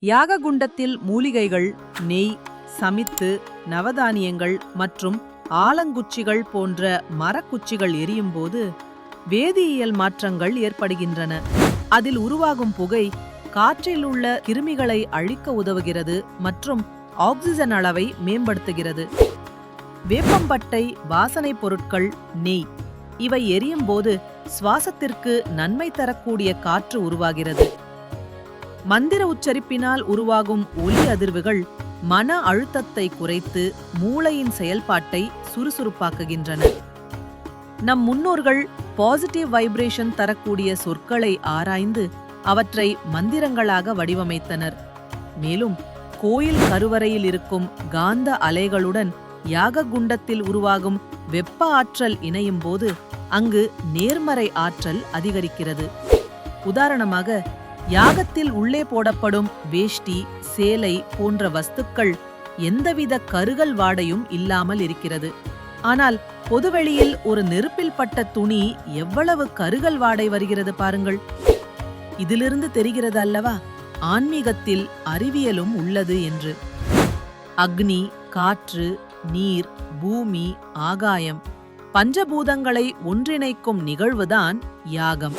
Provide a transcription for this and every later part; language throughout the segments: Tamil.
யாககுண்டத்தில் மூலிகைகள், நெய், சமித்து, நவதானியங்கள் மற்றும் ஆலங்குச்சிகள் போன்ற மரக்குச்சிகள் எரியும்போது வேதியியல் மாற்றங்கள் ஏற்படுகின்றன. அதில் உருவாகும் புகை காற்றில் உள்ள கிருமிகளை அழிக்க உதவுகிறது மற்றும் ஆக்சிஜன் அளவை மேம்படுத்துகிறது. வேப்பம்பட்டை, வாசனைப் பொருட்கள், நெய் இவை எரியும் போது சுவாசத்திற்கு நன்மை தரக்கூடிய காற்று உருவாகிறது. மந்திர உச்சரிப்பினால் உருவாகும் ஒலி அதிர்வுகள் மன அழுத்தத்தை குறைத்து மூளையின் செயல்பாட்டை சுறுசுறுப்பாக்குகின்றன. நம் முன்னோர்கள் பாசிட்டிவ் வைப்ரேஷன் தரக்கூடிய சொற்களை ஆராய்ந்து அவற்றை மந்திரங்களாக வடிவமைத்தனர். மேலும் கோயில் கருவறையில் இருக்கும் காந்த அலைகளுடன் யாககுண்டத்தில் உருவாகும் வெப்ப ஆற்றல் இணையும் போது அங்கு நேர்மறை ஆற்றல் அதிகரிக்கிறது. உதாரணமாக, யாகத்தில் உள்ளே போடப்படும் வேஷ்டி, சேலை போன்ற வஸ்துக்கள் எந்தவித கருகல் வாடையும் இல்லாமல் இருக்கிறது. ஆனால் பொதுவெளியில் ஒரு நெருப்பில் பட்ட துணி எவ்வளவு கருகல் வாடை வருகிறது பாருங்கள். இதிலிருந்து தெரிகிறது அல்லவா ஆன்மீகத்தில் அறிவியலும் உள்ளது என்று. அக்னி, காற்று, நீர், பூமி, ஆகாயம் பஞ்சபூதங்களை ஒன்றிணைக்கும் நிகழ்வுதான் யாகம்.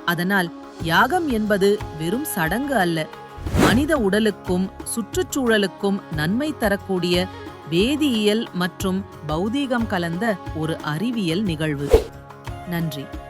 அதனால் யாகம் என்பது வெறும் சடங்கு அல்ல, மனித உடலுக்கும் சுற்றுச்சூழலுக்கும் நன்மை தரக்கூடிய வேதியியல் மற்றும் பௌதீகம் கலந்த ஒரு அறிவியல் நிகழ்வு. நன்றி.